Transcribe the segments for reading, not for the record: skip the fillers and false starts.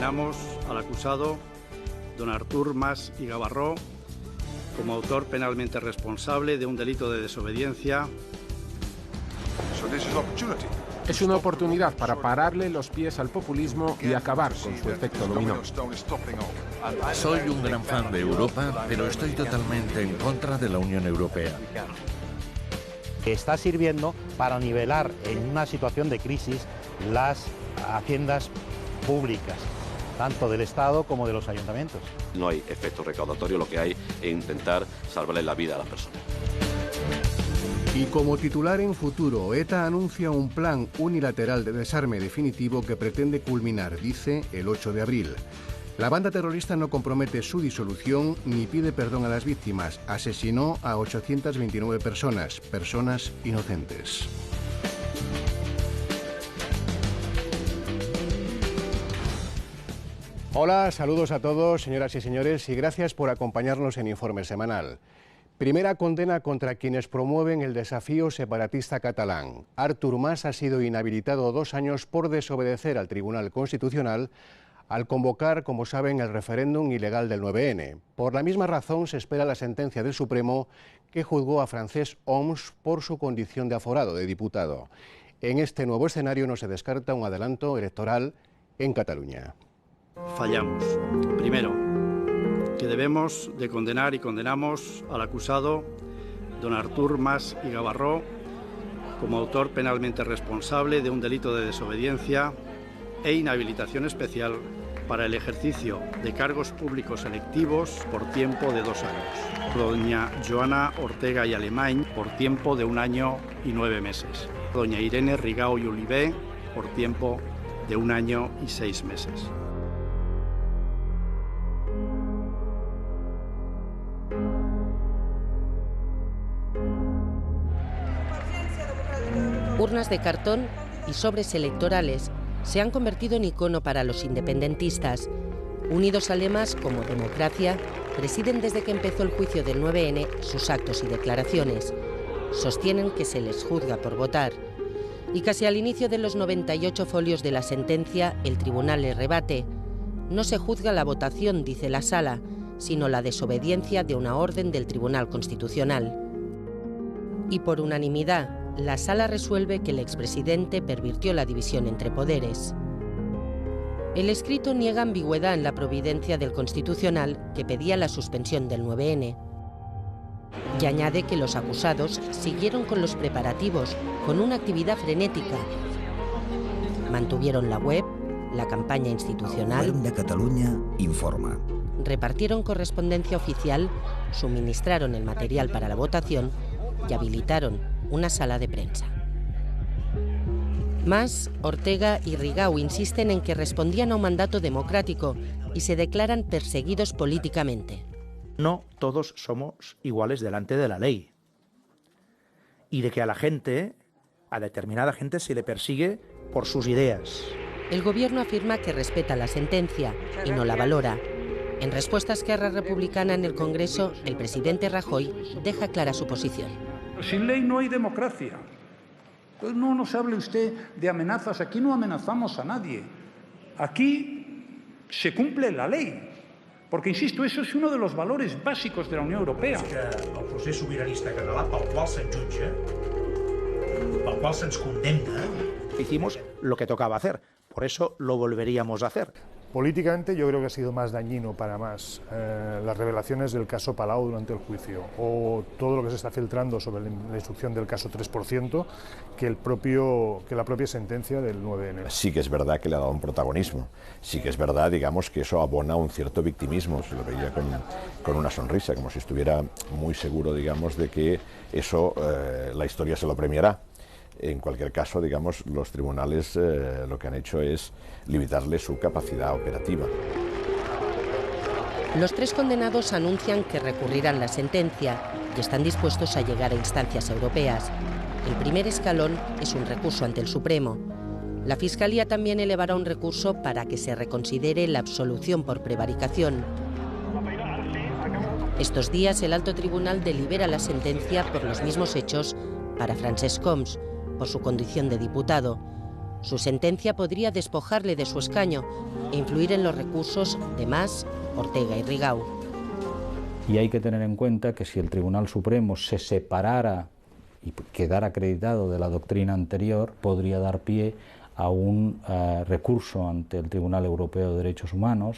condenamos al acusado, don Artur Mas y Gavarró, como autor penalmente responsable de un delito de desobediencia. Es una oportunidad para pararle los pies al populismo y acabar con su efecto dominó. Soy un gran fan de Europa, pero estoy totalmente en contra de la Unión Europea. Está sirviendo para nivelar en una situación de crisis las haciendas públicas, tanto del Estado como de los ayuntamientos. No hay efecto recaudatorio, lo que hay es intentar salvarle la vida a las personas. Y como titular en Futuro, ETA anuncia un plan unilateral de desarme definitivo que pretende culminar, dice, el 8 de abril. La banda terrorista no compromete su disolución ni pide perdón a las víctimas. Asesinó a 829 personas inocentes. Hola, saludos a todos, señoras y señores, y gracias por acompañarnos en Informe Semanal. Primera condena contra quienes promueven el desafío separatista catalán. Artur Mas ha sido inhabilitado 2 años por desobedecer al Tribunal Constitucional al convocar, como saben, el referéndum ilegal del 9N. Por la misma razón se espera la sentencia del Supremo que juzgó a Francesc Homs por su condición de aforado, de diputado. En este nuevo escenario no se descarta un adelanto electoral en Cataluña. Fallamos. Primero, que debemos de condenar y condenamos al acusado, don Artur Mas y Gavarró, como autor penalmente responsable de un delito de desobediencia e inhabilitación especial para el ejercicio de cargos públicos electivos por tiempo de 2 años. Doña Joana Ortega y Alemany por tiempo de 1 año y 9 meses. Doña Irene Rigau y Olivé por tiempo de 1 año y 6 meses. Urnas de cartón y sobres electorales se han convertido en icono para los independentistas. Unidos a lemas como democracia, presiden desde que empezó el juicio del 9N sus actos y declaraciones. Sostienen que se les juzga por votar. Y casi al inicio de los 98 folios de la sentencia, el tribunal le rebate. No se juzga la votación, dice la sala, sino la desobediencia de una orden del Tribunal Constitucional. Y por unanimidad, la sala resuelve que el expresidente pervirtió la división entre poderes. El escrito niega ambigüedad en la providencia del Constitucional, que pedía la suspensión del 9N. Y añade que los acusados siguieron con los preparativos, con una actividad frenética. Mantuvieron la web, la campaña institucional. El Govern de Catalunya informa. Repartieron correspondencia oficial, suministraron el material para la votación y habilitaron una sala de prensa. Mas, Ortega y Rigau insisten en que respondían a un mandato democrático y se declaran perseguidos políticamente. No todos somos iguales delante de la ley. Y de que a la gente, a determinada gente, se le persigue por sus ideas. El gobierno afirma que respeta la sentencia y no la valora. En respuesta a Esquerra Republicana en el Congreso, el presidente Rajoy deja clara su posición. Sin ley no hay democracia. Entonces no nos hable usted de amenazas. Aquí no amenazamos a nadie. Aquí se cumple la ley. Porque, insisto, eso es uno de los valores básicos de la Unión Europea. Que el procés sobiranista català pel qual se'ns jutja, pel qual se'ns condemna... Hicimos lo que tocaba hacer. Por eso lo volveríamos a hacer. Políticamente yo creo que ha sido más dañino para Mas las revelaciones del caso Palau durante el juicio o todo lo que se está filtrando sobre la instrucción del caso 3% que la propia sentencia del 9N. Sí que es verdad que le ha dado un protagonismo, sí que es verdad, digamos, que eso abona un cierto victimismo, se lo veía con una sonrisa, como si estuviera muy seguro, digamos, de que eso la historia se lo premiará. En cualquier caso, digamos, los tribunales lo que han hecho es limitarle su capacidad operativa. Los 3 condenados anuncian que recurrirán la sentencia y están dispuestos a llegar a instancias europeas. El primer escalón es un recurso ante el Supremo. La Fiscalía también elevará un recurso para que se reconsidere la absolución por prevaricación. Estos días el Alto Tribunal delibera la sentencia por los mismos hechos para Francesc Homs, por su condición de diputado. Su sentencia podría despojarle de su escaño, e influir en los recursos de Mas, Ortega y Rigau. Y hay que tener en cuenta que si el Tribunal Supremo se separara y quedara acreditado de la doctrina anterior, podría dar pie a un recurso ante el Tribunal Europeo de Derechos Humanos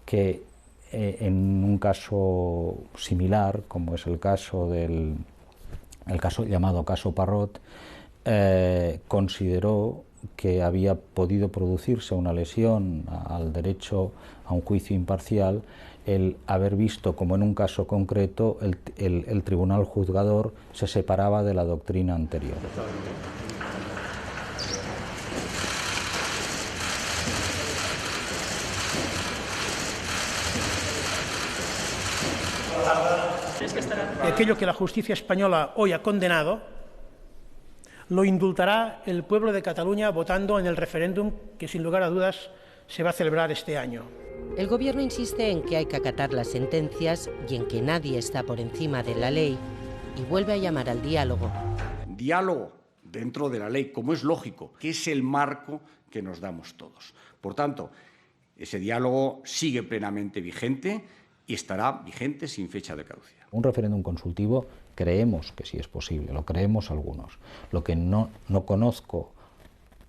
que en un caso similar, como es el caso llamado caso Parrot, consideró que había podido producirse una lesión al derecho a un juicio imparcial el haber visto como en un caso concreto el tribunal juzgador se separaba de la doctrina anterior. Aquello que la justicia española hoy ha condenado lo indultará el pueblo de Cataluña votando en el referéndum que sin lugar a dudas se va a celebrar este año. El Gobierno insiste en que hay que acatar las sentencias y en que nadie está por encima de la ley y vuelve a llamar al diálogo. Diálogo dentro de la ley, como es lógico, que es el marco que nos damos todos. Por tanto, ese diálogo sigue plenamente vigente y estará vigente sin fecha de caducidad. Un referéndum consultivo creemos que sí es posible, lo creemos algunos. Lo que no conozco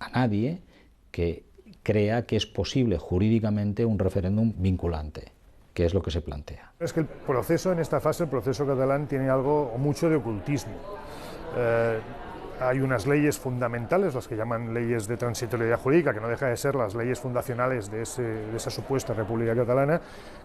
a nadie que crea que es posible jurídicamente un referéndum vinculante, que es lo que se plantea. Es que el proceso en esta fase, el proceso catalán, tiene algo o mucho de ocultismo. Hay unas leyes fundamentales, las que llaman leyes de transitoriedad jurídica, que no deja de ser las leyes fundacionales de esa supuesta República Catalana,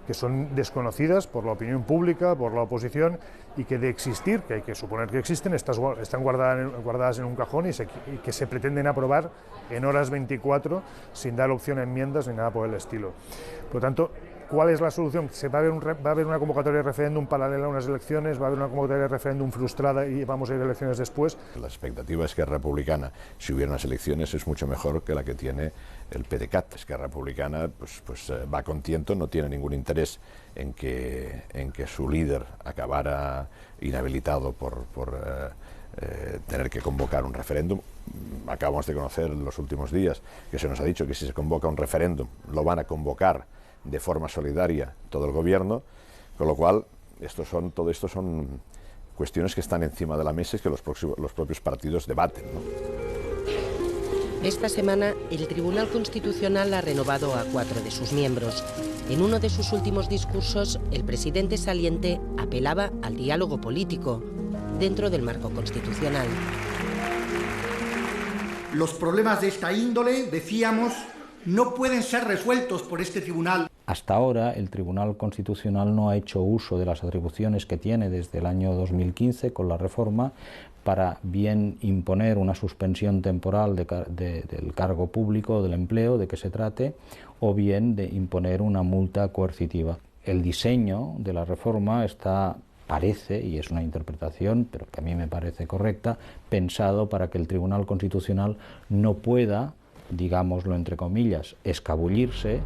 que son desconocidas por la opinión pública, por la oposición, y que de existir, que hay que suponer que existen, están guardadas en un cajón y que se pretenden aprobar en horas 24 sin dar opción a enmiendas ni nada por el estilo. Por lo tanto, ¿cuál es la solución? ¿Va a haber una convocatoria de referéndum paralela a unas elecciones? ¿Va a haber una convocatoria de referéndum frustrada y vamos a ir a elecciones después? La expectativa es que Republicana, si hubiera unas elecciones, es mucho mejor que la que tiene el PDeCAT. Es que Republicana pues va contento, no tiene ningún interés en que su líder acabara inhabilitado por tener que convocar un referéndum. Acabamos de conocer en los últimos días que se nos ha dicho que si se convoca un referéndum lo van a convocar de forma solidaria todo el gobierno, con lo cual todo esto son cuestiones que están encima de la mesa y que los propios partidos debaten, ¿no? Esta semana el Tribunal Constitucional ha renovado a 4 de sus miembros. En uno de sus últimos discursos, el presidente saliente apelaba al diálogo político dentro del marco constitucional. Los problemas de esta índole, decíamos, no pueden ser resueltos por este tribunal. Hasta ahora, el Tribunal Constitucional no ha hecho uso de las atribuciones que tiene desde el año 2015 con la reforma para bien imponer una suspensión temporal del cargo público, del empleo, de que se trate, o bien de imponer una multa coercitiva. El diseño de la reforma parece, y es una interpretación, pero que a mí me parece correcta, pensado para que el Tribunal Constitucional no pueda, digámoslo entre comillas, escabullirse.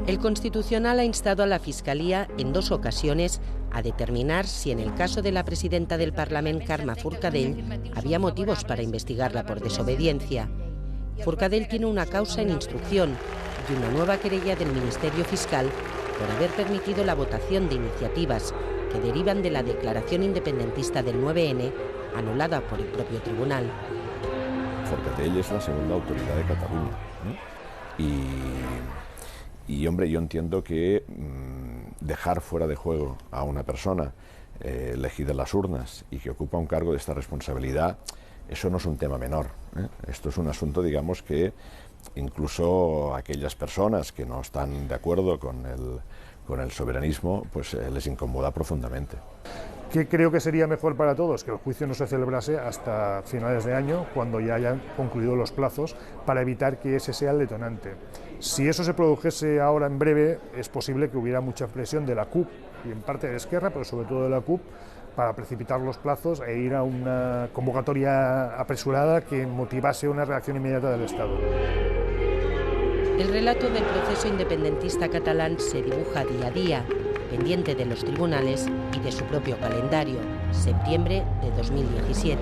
El Constitucional ha instado a la Fiscalía en 2 ocasiones a determinar si en el caso de la presidenta del Parlament, Carme Forcadell, había motivos para investigarla por desobediencia. Forcadell tiene una causa en instrucción y una nueva querella del Ministerio Fiscal por haber permitido la votación de iniciativas que derivan de la declaración independentista del 9N, anulada por el propio tribunal. Forcadell es la segunda autoridad de Cataluña, ¿no? Y hombre, yo entiendo que dejar fuera de juego a una persona elegida en las urnas y que ocupa un cargo de esta responsabilidad, eso no es un tema menor, ¿eh? Esto es un asunto, digamos, que incluso aquellas personas que no están de acuerdo con el soberanismo, pues les incomoda profundamente. ¿Qué creo que sería mejor para todos? Que el juicio no se celebrase hasta finales de año, cuando ya hayan concluido los plazos, para evitar que ese sea el detonante. Si eso se produjese ahora en breve, es posible que hubiera mucha presión de la CUP y en parte de Esquerra, pero sobre todo de la CUP, para precipitar los plazos e ir a una convocatoria apresurada que motivase una reacción inmediata del Estado. El relato del proceso independentista catalán se dibuja día a día, pendiente de los tribunales y de su propio calendario, septiembre de 2017.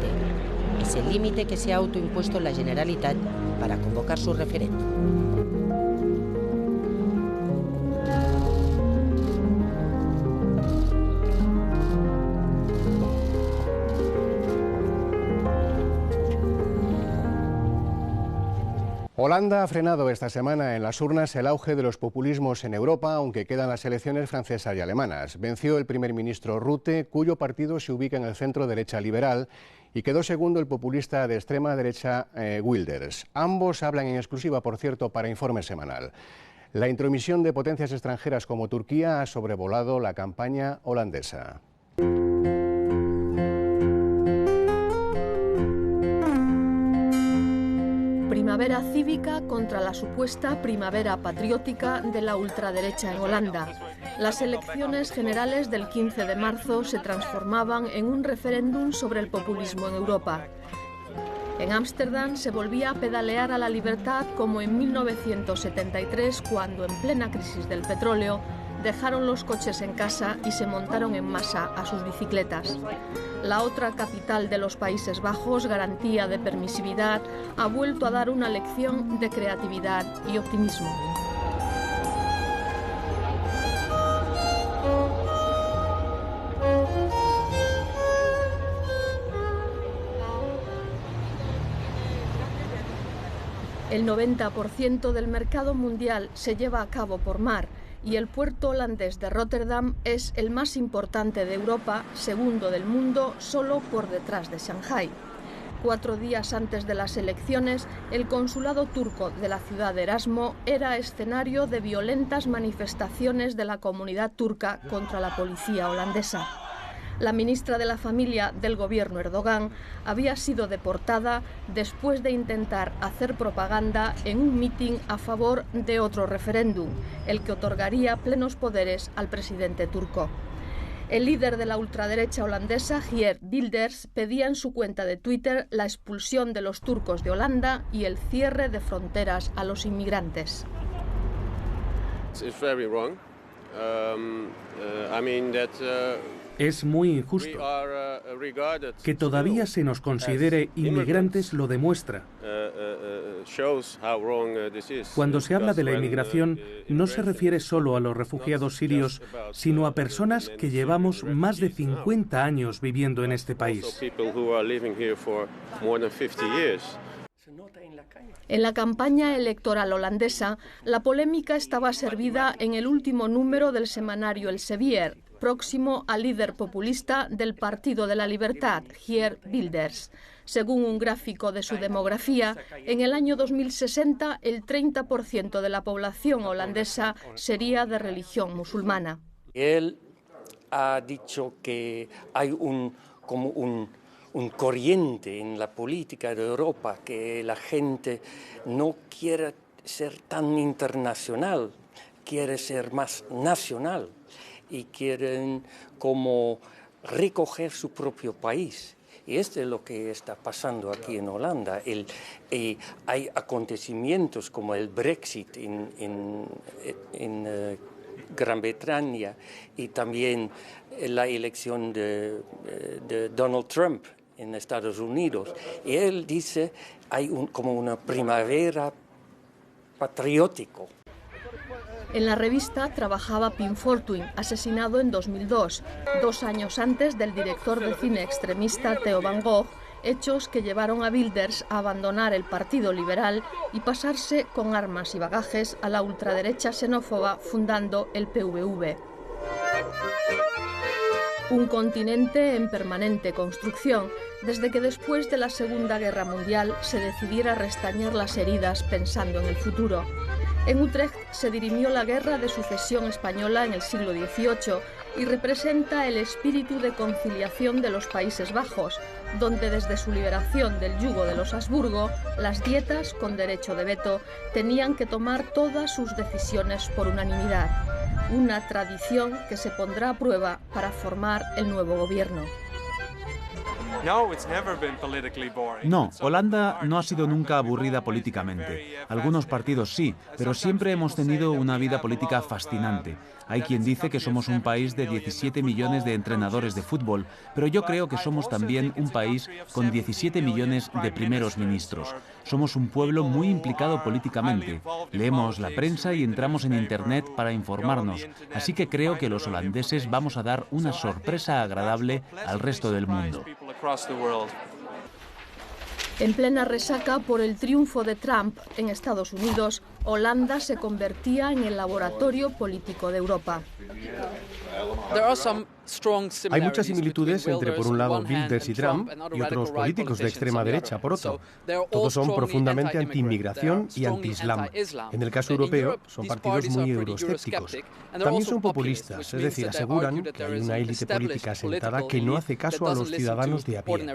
Es el límite que se ha autoimpuesto la Generalitat para convocar su referéndum. Holanda ha frenado esta semana en las urnas el auge de los populismos en Europa, aunque quedan las elecciones francesas y alemanas. Venció el primer ministro Rutte, cuyo partido se ubica en el centro derecha liberal, y quedó segundo el populista de extrema derecha Wilders. Ambos hablan en exclusiva, por cierto, para Informe Semanal. La intromisión de potencias extranjeras como Turquía ha sobrevolado la campaña holandesa. Primavera cívica contra la supuesta primavera patriótica de la ultraderecha en Holanda. Las elecciones generales del 15 de marzo se transformaban en un referéndum sobre el populismo en Europa. En Ámsterdam se volvía a pedalear a la libertad como en 1973, cuando en plena crisis del petróleo dejaron los coches en casa y se montaron en masa a sus bicicletas. La otra capital de los Países Bajos, garantía de permisividad, ha vuelto a dar una lección de creatividad y optimismo. El 90% del mercado mundial se lleva a cabo por mar, y el puerto holandés de Rotterdam es el más importante de Europa, segundo del mundo, solo por detrás de Shanghái. 4 días antes de las elecciones, el consulado turco de la ciudad de Erasmo era escenario de violentas manifestaciones de la comunidad turca contra la policía holandesa. La ministra de la Familia del gobierno Erdogan había sido deportada después de intentar hacer propaganda en un mitin a favor de otro referéndum, el que otorgaría plenos poderes al presidente turco. El líder de la ultraderecha holandesa, Geert Wilders, pedía en su cuenta de Twitter la expulsión de los turcos de Holanda y el cierre de fronteras a los inmigrantes. Es muy injusto. Que todavía se nos considere inmigrantes lo demuestra. Cuando se habla de la inmigración, no se refiere solo a los refugiados sirios, sino a personas que llevamos más de 50 años viviendo en este país. En la campaña electoral holandesa, la polémica estaba servida en el último número del semanario El Sevier, próximo al líder populista del Partido de la Libertad, Geert Wilders. Según un gráfico de su demografía, en el año 2060 el 30% de la población holandesa sería de religión musulmana. Él ha dicho que hay un corriente en la política de Europa, que la gente no quiere ser tan internacional, quiere ser más nacional y quieren como recoger su propio país. Y esto es lo que está pasando aquí en Holanda. Hay acontecimientos como el Brexit en Gran Bretaña y también la elección de Donald Trump en Estados Unidos. Y él dice hay como una primavera patriótico. En la revista trabajaba Pim Fortuyn, asesinado en 2002, 2 años antes del director de cine extremista Theo van Gogh, hechos que llevaron a Wilders a abandonar el Partido Liberal y pasarse con armas y bagajes a la ultraderecha xenófoba, fundando el PVV. Un continente en permanente construcción, desde que después de la Segunda Guerra Mundial se decidiera restañar las heridas pensando en el futuro. En Utrecht se dirimió la Guerra de Sucesión Española en el siglo XVIII y representa el espíritu de conciliación de los Países Bajos, donde desde su liberación del yugo de los Habsburgo, las dietas con derecho de veto tenían que tomar todas sus decisiones por unanimidad. Una tradición que se pondrá a prueba para formar el nuevo gobierno. No, Holanda no ha sido nunca aburrida políticamente. Algunos partidos sí, pero siempre hemos tenido una vida política fascinante. Hay quien dice que somos un país de 17 millones de entrenadores de fútbol, pero yo creo que somos también un país con 17 millones de primeros ministros. Somos un pueblo muy implicado políticamente. Leemos la prensa y entramos en Internet para informarnos, así que creo que los holandeses vamos a dar una sorpresa agradable al resto del mundo. En plena resaca por el triunfo de Trump en Estados Unidos, Holanda se convertía en el laboratorio político de Europa. Hay muchas similitudes entre, por un lado, Wilders y Trump y otros políticos de extrema derecha, por otro. Todos son profundamente anti-inmigración y anti-islam. En el caso europeo, son partidos muy euroescépticos. También son populistas, es decir, aseguran que hay una élite política asentada que no hace caso a los ciudadanos de a pie.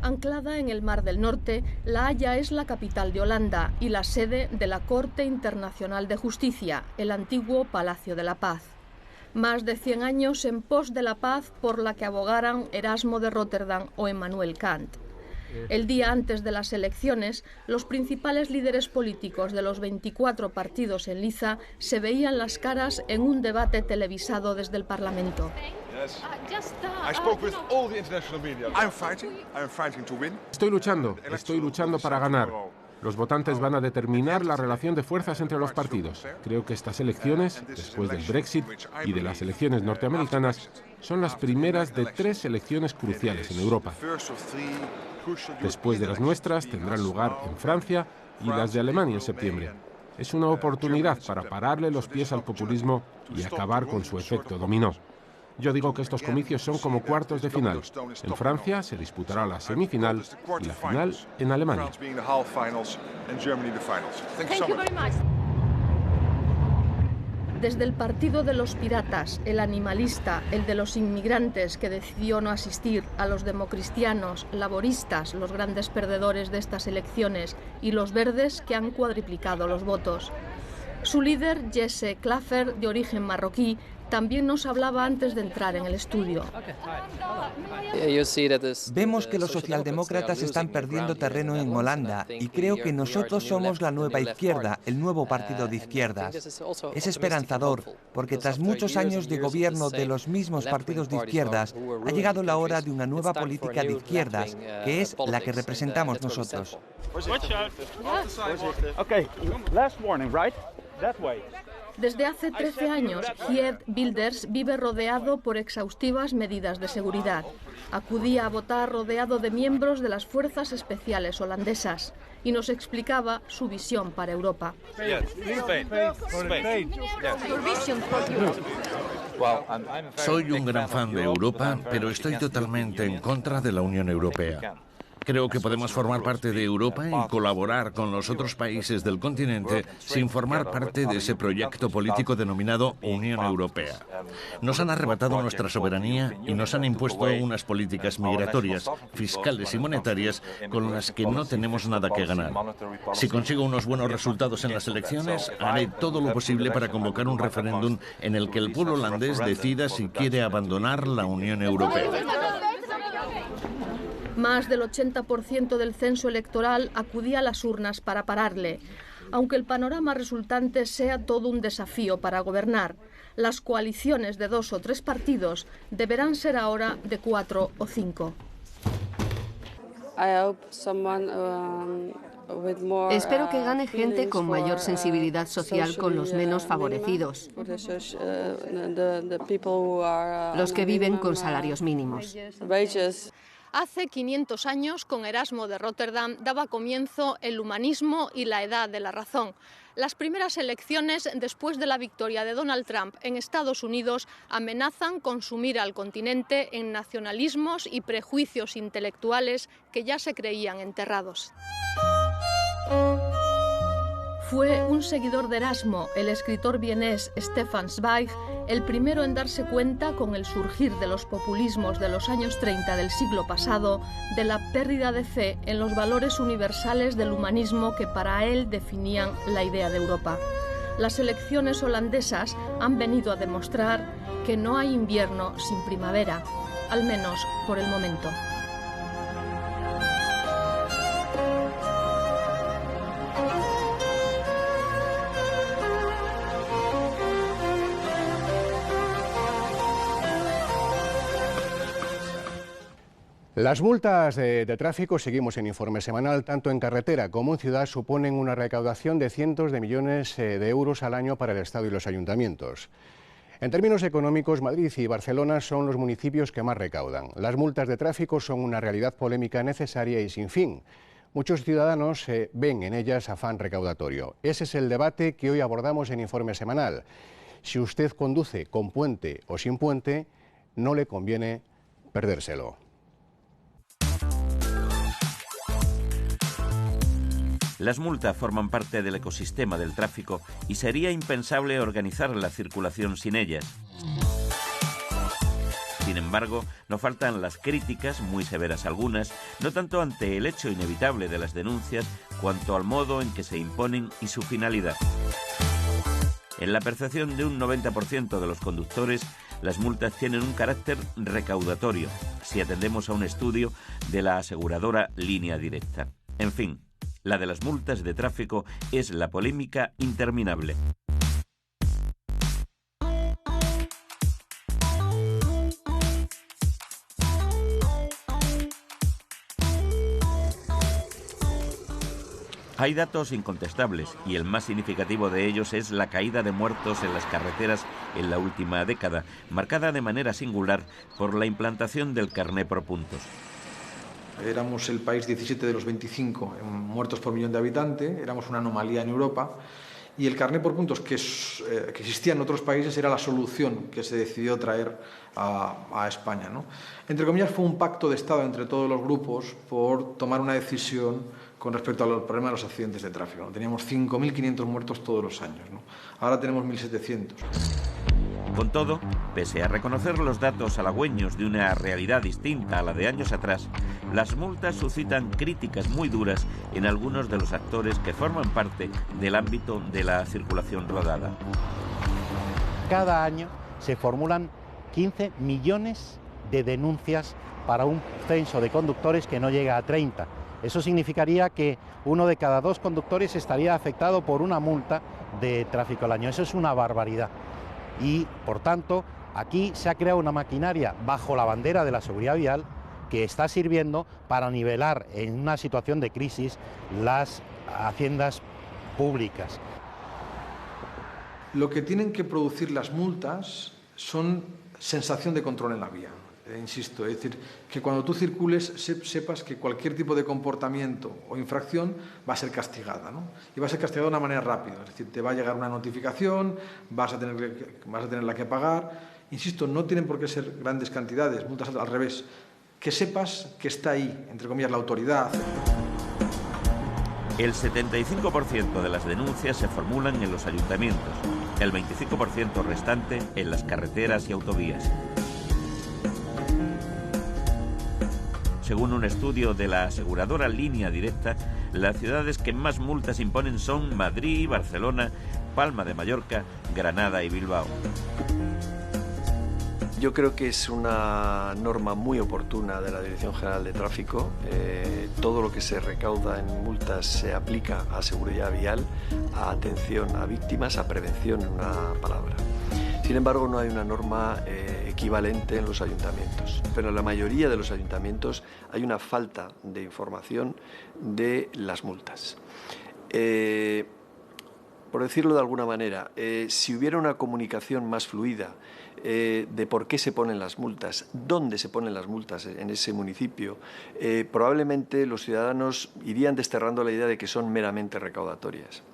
Anclada en el Mar del Norte, La Haya es la capital de Holanda y la sede de la Corte Internacional de Justicia, el antiguo Palacio de la Paz. Más de 100 años en pos de la paz por la que abogaran Erasmo de Rotterdam o Immanuel Kant. El día antes de las elecciones, los principales líderes políticos de los 24 partidos en liza se veían las caras en un debate televisado desde el Parlamento. Estoy luchando para ganar. Los votantes van a determinar la relación de fuerzas entre los partidos. Creo que estas elecciones, después del Brexit y de las elecciones norteamericanas, son las primeras de 3 elecciones cruciales en Europa. Después de las nuestras tendrán lugar en Francia y las de Alemania en septiembre. Es una oportunidad para pararle los pies al populismo y acabar con su efecto dominó. Yo digo que estos comicios son como cuartos de final. En Francia se disputará la semifinal y la final en Alemania. Desde el partido de los piratas, el animalista, el de los inmigrantes que decidió no asistir, a los democristianos, laboristas, los grandes perdedores de estas elecciones, y los verdes que han cuadriplicado los votos. Su líder, Jesse Klaver, de origen marroquí, también nos hablaba antes de entrar en el estudio. Vemos que los socialdemócratas están perdiendo terreno en Holanda y creo que nosotros somos la nueva izquierda, el nuevo partido de izquierdas. Es esperanzador porque tras muchos años de gobierno de los mismos partidos de izquierdas ha llegado la hora de una nueva política de izquierdas, que es la que representamos nosotros. Desde hace 13 años, Geert Wilders vive rodeado por exhaustivas medidas de seguridad. Acudía a votar rodeado de miembros de las fuerzas especiales holandesas y nos explicaba su visión para Europa. Soy un gran fan de Europa, pero estoy totalmente en contra de la Unión Europea. Creo que podemos formar parte de Europa y colaborar con los otros países del continente sin formar parte de ese proyecto político denominado Unión Europea. Nos han arrebatado nuestra soberanía y nos han impuesto unas políticas migratorias, fiscales y monetarias con las que no tenemos nada que ganar. Si consigo unos buenos resultados en las elecciones, haré todo lo posible para convocar un referéndum en el que el pueblo holandés decida si quiere abandonar la Unión Europea. Más del 80% del censo electoral acudía a las urnas para pararle. Aunque el panorama resultante sea todo un desafío para gobernar, las coaliciones de 2 o 3 partidos deberán ser ahora de 4 o 5. Espero que gane gente con mayor sensibilidad social con los menos favorecidos, los que viven con salarios mínimos. Hace 500 años, con Erasmo de Rotterdam, daba comienzo el humanismo y la edad de la razón. Las primeras elecciones después de la victoria de Donald Trump en Estados Unidos amenazan con sumir al continente en nacionalismos y prejuicios intelectuales que ya se creían enterrados. Fue un seguidor de Erasmo, el escritor vienés Stefan Zweig, el primero en darse cuenta, con el surgir de los populismos de los años 30 del siglo pasado, de la pérdida de fe en los valores universales del humanismo que para él definían la idea de Europa. Las elecciones holandesas han venido a demostrar que no hay invierno sin primavera, al menos por el momento. Las multas de tráfico, seguimos en Informe Semanal, tanto en carretera como en ciudad, suponen una recaudación de cientos de millones de euros al año para el Estado y los ayuntamientos. En términos económicos, Madrid y Barcelona son los municipios que más recaudan. Las multas de tráfico son una realidad polémica necesaria y sin fin. Muchos ciudadanos ven en ellas afán recaudatorio. Ese es el debate que hoy abordamos en Informe Semanal. Si usted conduce con puente o sin puente, no le conviene perdérselo. Las multas forman parte del ecosistema del tráfico y sería impensable organizar la circulación sin ellas. Sin embargo, no faltan las críticas, muy severas algunas, no tanto ante el hecho inevitable de las denuncias, cuanto al modo en que se imponen y su finalidad. En la percepción de un 90% de los conductores, las multas tienen un carácter recaudatorio, si atendemos a un estudio de la aseguradora Línea Directa. En fin, la de las multas de tráfico es la polémica interminable. Hay datos incontestables y el más significativo de ellos es la caída de muertos en las carreteras en la última década, marcada de manera singular por la implantación del carné por puntos. Éramos el país 17 de los 25 en muertos por millón de habitantes, éramos una anomalía en Europa y el carné por puntos que existía en otros países era la solución que se decidió traer a España, ¿no? Entre comillas fue un pacto de Estado entre todos los grupos por tomar una decisión con respecto al problema de los accidentes de tráfico, ¿no? Teníamos 5.500 muertos todos los años, ¿no? Ahora tenemos 1.700. Con todo, pese a reconocer los datos halagüeños de una realidad distinta a la de años atrás, las multas suscitan críticas muy duras en algunos de los actores que forman parte del ámbito de la circulación rodada. Cada año se formulan 15 millones de denuncias para un censo de conductores que no llega a 30. Eso significaría que 1 de cada 2 conductores estaría afectado por una multa de tráfico al año. Eso es una barbaridad. Y, por tanto, aquí se ha creado una maquinaria bajo la bandera de la seguridad vial que está sirviendo para nivelar en una situación de crisis las haciendas públicas. Lo que tienen que producir las multas son sensación de control en la vía. Insisto, es decir, que cuando tú circules sepas que cualquier tipo de comportamiento o infracción va a ser castigada, ¿no? Y va a ser castigada de una manera rápida, es decir, te va a llegar una notificación, vas a tenerla que pagar. Insisto, no tienen por qué ser grandes cantidades, multas al revés, que sepas que está ahí, entre comillas, la autoridad. El 75% de las denuncias se formulan en los ayuntamientos, el 25% restante en las carreteras y autovías. Según un estudio de la aseguradora Línea Directa, las ciudades que más multas imponen son Madrid, Barcelona, Palma de Mallorca, Granada y Bilbao. Yo creo que es una norma muy oportuna de la Dirección General de Tráfico. Todo lo que se recauda en multas se aplica a seguridad vial, a atención a víctimas, a prevención, en una palabra. Sin embargo, no hay una norma equivalente en los ayuntamientos, pero en la mayoría de los ayuntamientos hay una falta de información de las multas. Por decirlo de alguna manera, si hubiera una comunicación más fluida de por qué se ponen las multas, dónde se ponen las multas en ese municipio, probablemente los ciudadanos irían desterrando la idea de que son meramente recaudatorias.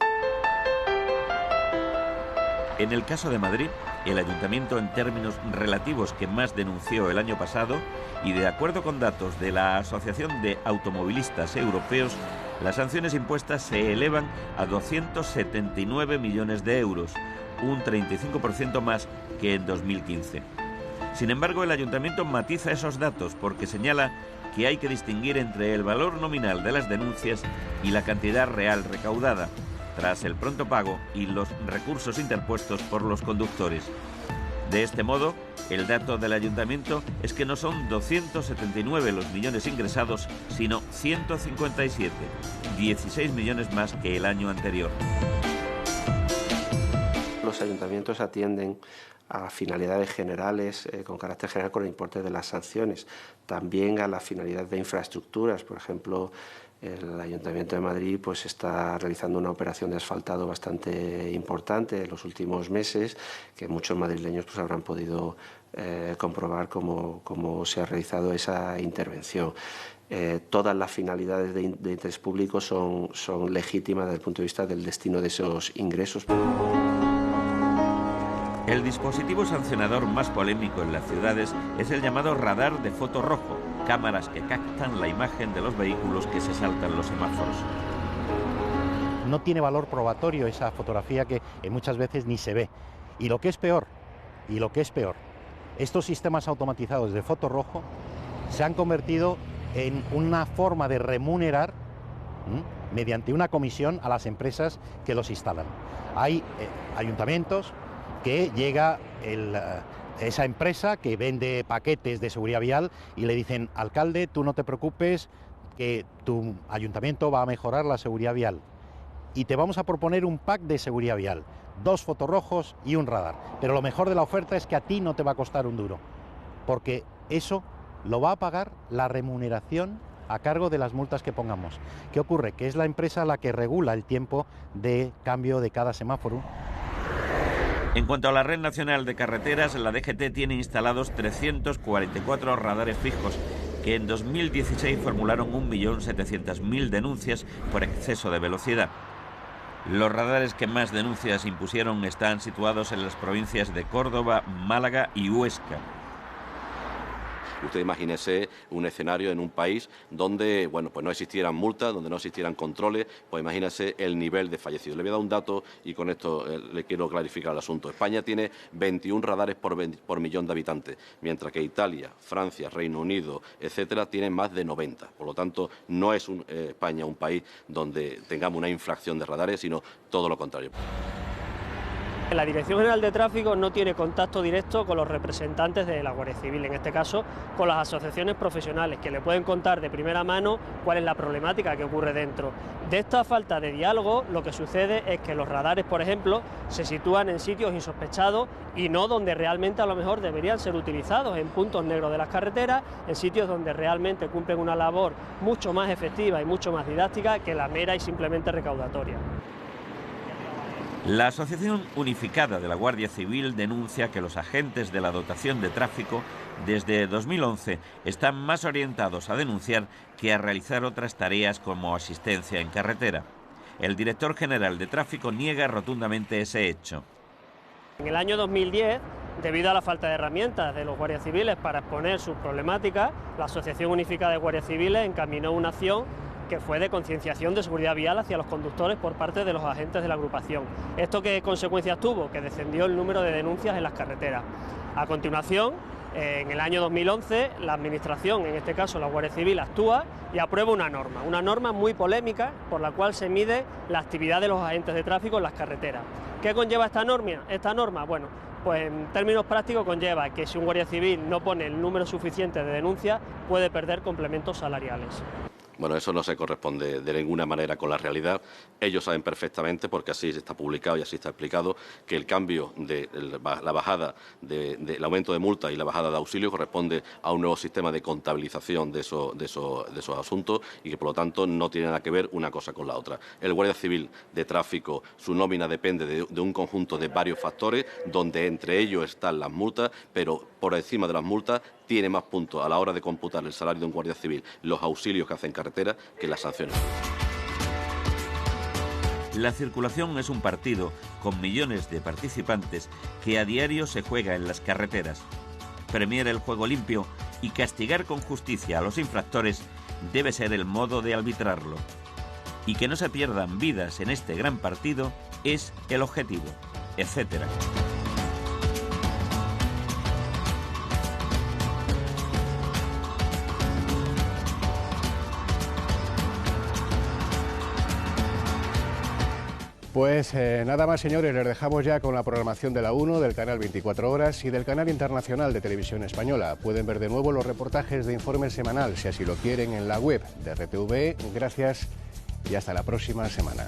En el caso de Madrid, el ayuntamiento en términos relativos que más denunció el año pasado, y de acuerdo con datos de la Asociación de Automovilistas Europeos, las sanciones impuestas se elevan a 279 millones de euros, un 35% más que en 2015. Sin embargo, el ayuntamiento matiza esos datos porque señala que hay que distinguir entre el valor nominal de las denuncias y la cantidad real recaudada, tras el pronto pago y los recursos interpuestos por los conductores. De este modo, el dato del ayuntamiento es que no son 279 los millones ingresados, sino 157, 16 millones más que el año anterior. Los ayuntamientos atienden a finalidades generales, con carácter general, con el importe de las sanciones. También a la finalidad de infraestructuras, por ejemplo, El Ayuntamiento de Madrid pues está realizando una operación de asfaltado bastante importante en los últimos meses, que muchos madrileños pues habrán podido comprobar cómo se ha realizado esa intervención. Todas las finalidades de interés público son legítimas desde el punto de vista del destino de esos ingresos. El dispositivo sancionador más polémico en las ciudades es el llamado radar de foto rojo, cámaras que captan la imagen de los vehículos que se saltan los semáforos. No tiene valor probatorio esa fotografía que muchas veces ni se ve. Y lo que es peor, estos sistemas automatizados de foto rojo se han convertido en una forma de remunerar mediante una comisión a las empresas que los instalan. Hay ayuntamientos que llega esa empresa que vende paquetes de seguridad vial y le dicen: alcalde, tú no te preocupes, que tu ayuntamiento va a mejorar la seguridad vial y te vamos a proponer un pack de seguridad vial, 2 fotorrojos y un radar. Pero lo mejor de la oferta es que a ti no te va a costar un duro, porque eso lo va a pagar la remuneración a cargo de las multas que pongamos. ¿Qué ocurre? Que es la empresa la que regula el tiempo de cambio de cada semáforo. En cuanto a la Red Nacional de Carreteras, la DGT tiene instalados 344 radares fijos, que en 2016 formularon 1.700.000 denuncias por exceso de velocidad. Los radares que más denuncias impusieron están situados en las provincias de Córdoba, Málaga y Huesca. Usted imagínese un escenario en un país donde, bueno, pues no existieran multas, donde no existieran controles, pues imagínese el nivel de fallecidos. Le voy a dar un dato y con esto le quiero clarificar el asunto. España tiene 21 radares por millón de habitantes, mientras que Italia, Francia, Reino Unido, etcétera, tienen más de 90. Por lo tanto, no es España un país donde tengamos una infracción de radares, sino todo lo contrario. La Dirección General de Tráfico no tiene contacto directo con los representantes de la Guardia Civil, en este caso con las asociaciones profesionales, que le pueden contar de primera mano cuál es la problemática que ocurre dentro. De esta falta de diálogo, lo que sucede es que los radares, por ejemplo, se sitúan en sitios insospechados y no donde realmente a lo mejor deberían ser utilizados, en puntos negros de las carreteras, en sitios donde realmente cumplen una labor mucho más efectiva y mucho más didáctica que la mera y simplemente recaudatoria. La Asociación Unificada de la Guardia Civil denuncia que los agentes de la dotación de tráfico desde 2011 están más orientados a denunciar que a realizar otras tareas como asistencia en carretera. El director general de tráfico niega rotundamente ese hecho. En el año 2010, debido a la falta de herramientas de los guardias civiles para exponer sus problemáticas, la Asociación Unificada de Guardias Civiles encaminó una acción que fue de concienciación de seguridad vial hacia los conductores por parte de los agentes de la agrupación. ¿Esto qué consecuencias tuvo? Que descendió el número de denuncias en las carreteras. A continuación, en el año 2011, la Administración, en este caso la Guardia Civil, actúa y aprueba una norma muy polémica, por la cual se mide la actividad de los agentes de tráfico en las carreteras. ¿Qué conlleva esta norma? Bueno, pues en términos prácticos conlleva que si un guardia civil no pone el número suficiente de denuncias, puede perder complementos salariales. Bueno, eso no se corresponde de ninguna manera con la realidad. Ellos saben perfectamente, porque así está publicado y así está explicado, que el cambio de la bajada del aumento de multa y la bajada de auxilio corresponde a un nuevo sistema de contabilización de esos asuntos y que, por lo tanto, no tiene nada que ver una cosa con la otra. El Guardia Civil de Tráfico, su nómina depende de un conjunto de varios factores, donde entre ellos están las multas, pero por encima de las multas tiene más puntos a la hora de computar el salario de un guardia civil, los auxilios que hacen carretera, que las sanciones. La circulación es un partido con millones de participantes que a diario se juega en las carreteras. Premiar el juego limpio y castigar con justicia a los infractores debe ser el modo de arbitrarlo. Y que no se pierdan vidas en este gran partido es el objetivo, etcétera. Pues nada más, señores, les dejamos ya con la programación de la 1, del canal 24 Horas y del canal internacional de Televisión Española. Pueden ver de nuevo los reportajes de Informe Semanal, si así lo quieren, en la web de RTV. Gracias y hasta la próxima semana.